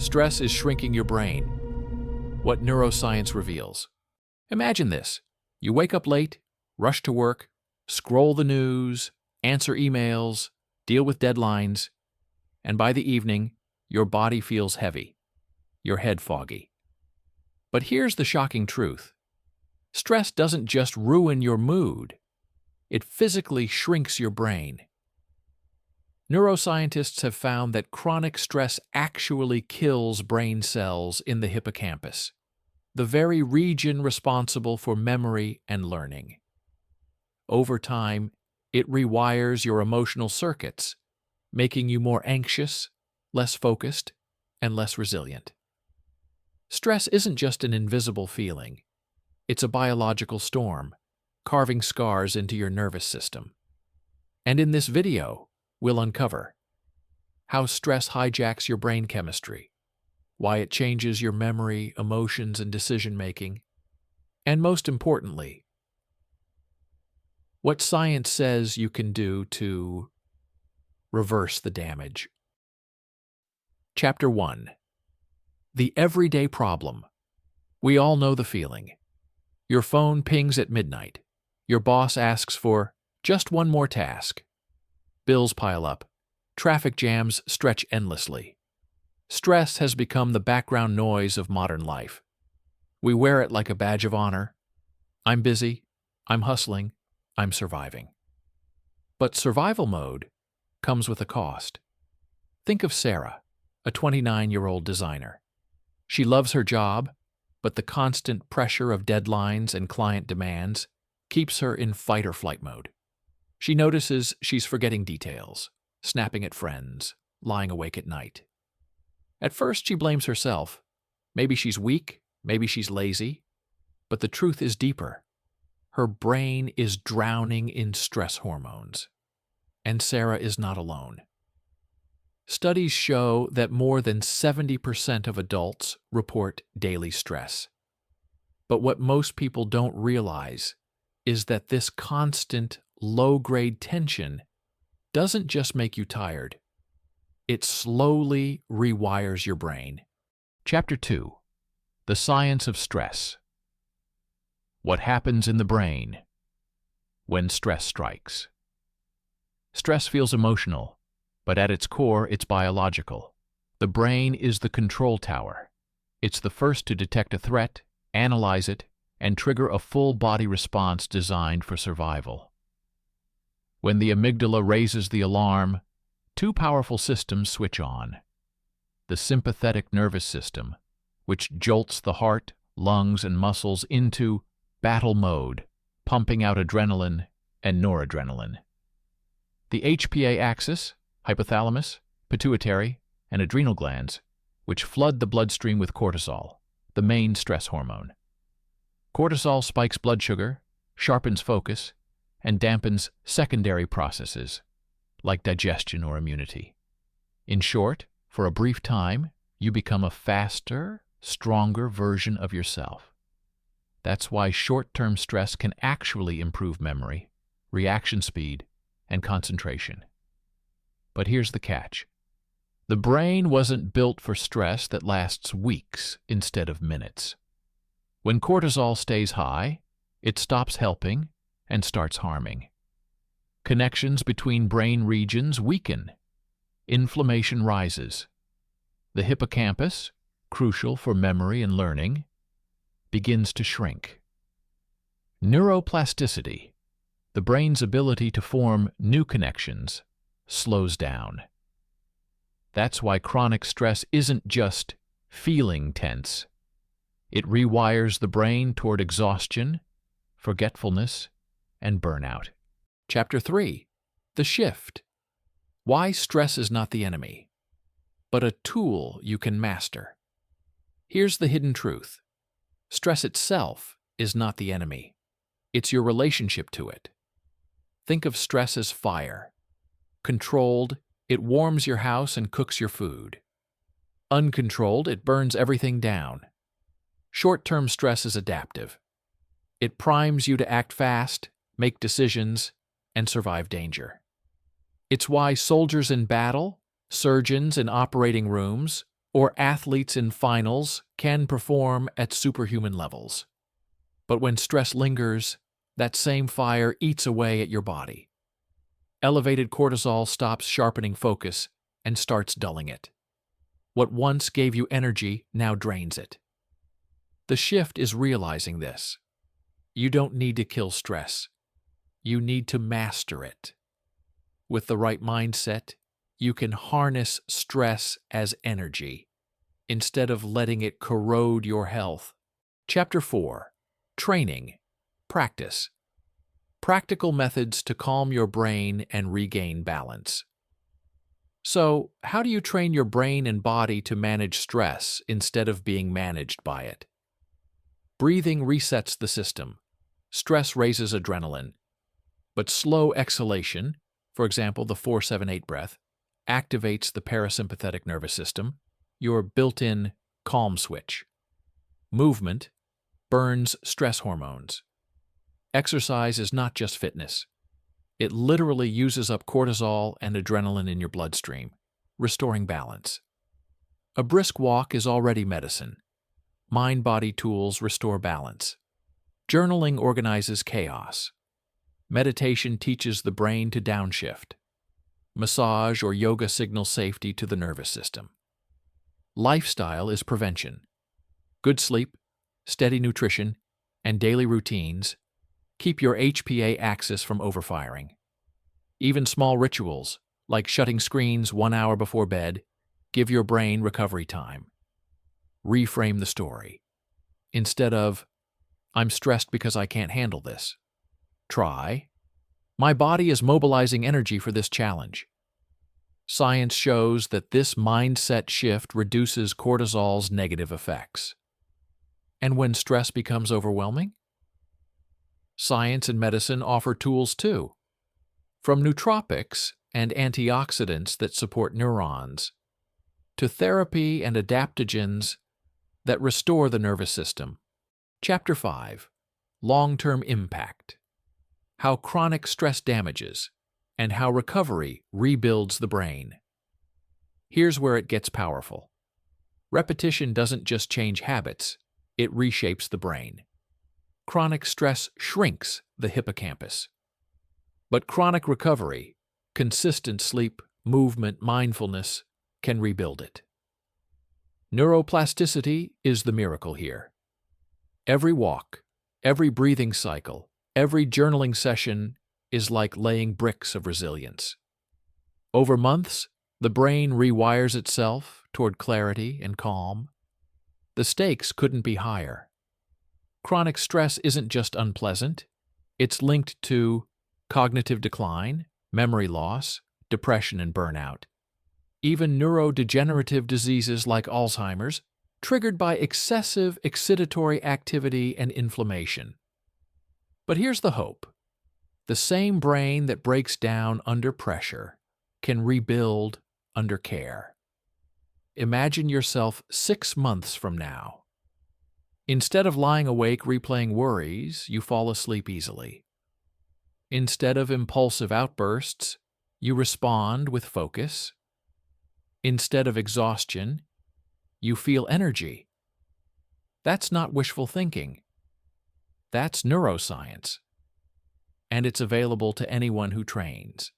Stress is shrinking your brain. What neuroscience reveals. Imagine this. You wake up late, rush to work, scroll the news, answer emails, deal with deadlines, and by the evening, your body feels heavy, your head foggy. But here's the shocking truth. Stress doesn't just ruin your mood, it physically shrinks your brain. Neuroscientists have found that chronic stress actually kills brain cells in the hippocampus, the very region responsible for memory and learning. Over time, it rewires your emotional circuits, making you more anxious, less focused, and less resilient. Stress isn't just an invisible feeling. It's a biological storm, carving scars into your nervous system. And in this video, we'll uncover how stress hijacks your brain chemistry, why it changes your memory, emotions, and decision-making, and most importantly, what science says you can do to reverse the damage. Chapter 1. The everyday problem. We all know the feeling. Your phone pings at midnight. Your boss asks for just one more task. Bills pile up. Traffic jams stretch endlessly. Stress has become the background noise of modern life. We wear it like a badge of honor. I'm busy. I'm hustling. I'm surviving. But survival mode comes with a cost. Think of Sarah, a 29-year-old designer. She loves her job, but the constant pressure of deadlines and client demands keeps her in fight-or-flight mode. She notices she's forgetting details, snapping at friends, lying awake at night. At first, she blames herself. Maybe she's weak, maybe she's lazy, but the truth is deeper. Her brain is drowning in stress hormones, and Sarah is not alone. Studies show that more than 70% of adults report daily stress. But what most people don't realize is that this constant, low-grade tension doesn't just make you tired. It slowly rewires your brain. Chapter 2. The Science of Stress. What happens in the brain when stress strikes? Stress feels emotional, but at its core, it's biological. The brain is the control tower. It's the first to detect a threat, analyze it, and trigger a full-body response designed for survival. When the amygdala raises the alarm, two powerful systems switch on. The sympathetic nervous system, which jolts the heart, lungs, and muscles into battle mode, pumping out adrenaline and noradrenaline. The HPA axis, hypothalamus, pituitary, and adrenal glands, which flood the bloodstream with cortisol, the main stress hormone. Cortisol spikes blood sugar, sharpens focus, and dampens secondary processes, like digestion or immunity. In short, for a brief time, you become a faster, stronger version of yourself. That's why short-term stress can actually improve memory, reaction speed, and concentration. But here's the catch. The brain wasn't built for stress that lasts weeks instead of minutes. When cortisol stays high, it stops helping and starts harming. Connections between brain regions weaken. Inflammation rises. The hippocampus, crucial for memory and learning, begins to shrink. Neuroplasticity, the brain's ability to form new connections, slows down. That's why chronic stress isn't just feeling tense. It rewires the brain toward exhaustion, forgetfulness, and burnout. Chapter 3. The Shift. Why stress is not the enemy, but a tool you can master. Here's the hidden truth. Stress itself is not the enemy. It's your relationship to it. Think of stress as fire. Controlled, it warms your house and cooks your food. Uncontrolled, it burns everything down. Short-term stress is adaptive. It primes you to act fast, make decisions, and survive danger. It's why soldiers in battle, surgeons in operating rooms, or athletes in finals can perform at superhuman levels. But when stress lingers, that same fire eats away at your body. Elevated cortisol stops sharpening focus and starts dulling it. What once gave you energy now drains it. The shift is realizing this. You don't need to kill stress. You need to master it. With the right mindset, you can harness stress as energy instead of letting it corrode your health. Chapter 4. Training. Practice. Practical methods to calm your brain and regain balance. So, how do you train your brain and body to manage stress instead of being managed by it? Breathing resets the system. Stress raises adrenaline. But slow exhalation, for example the 4-7-8 breath, activates the parasympathetic nervous system, your built-in calm switch. Movement burns stress hormones. Exercise is not just fitness. It literally uses up cortisol and adrenaline in your bloodstream, restoring balance. A brisk walk is already medicine. Mind-body tools restore balance. Journaling organizes chaos. Meditation teaches the brain to downshift. Massage or yoga signals safety to the nervous system. Lifestyle is prevention. Good sleep, steady nutrition, and daily routines keep your HPA axis from overfiring. Even small rituals, like shutting screens 1 hour before bed, give your brain recovery time. Reframe the story. Instead of, "I'm stressed because I can't handle this," try, "My body is mobilizing energy for this challenge." Science shows that this mindset shift reduces cortisol's negative effects. And when stress becomes overwhelming? Science and medicine offer tools too. From nootropics and antioxidants that support neurons, to therapy and adaptogens that restore the nervous system. Chapter 5. Long-term impact. How chronic stress damages, and how recovery rebuilds the brain. Here's where it gets powerful. Repetition doesn't just change habits, it reshapes the brain. Chronic stress shrinks the hippocampus. But chronic recovery, consistent sleep, movement, mindfulness, can rebuild it. Neuroplasticity is the miracle here. Every walk, every breathing cycle, every journaling session is like laying bricks of resilience. Over months, the brain rewires itself toward clarity and calm. The stakes couldn't be higher. Chronic stress isn't just unpleasant, it's linked to cognitive decline, memory loss, depression, and burnout. Even neurodegenerative diseases like Alzheimer's, triggered by excessive excitatory activity and inflammation. But here's the hope. The same brain that breaks down under pressure can rebuild under care. Imagine yourself 6 months from now. Instead of lying awake replaying worries, you fall asleep easily. Instead of impulsive outbursts, you respond with focus. Instead of exhaustion, you feel energy. That's not wishful thinking. That's neuroscience. And it's available to anyone who trains.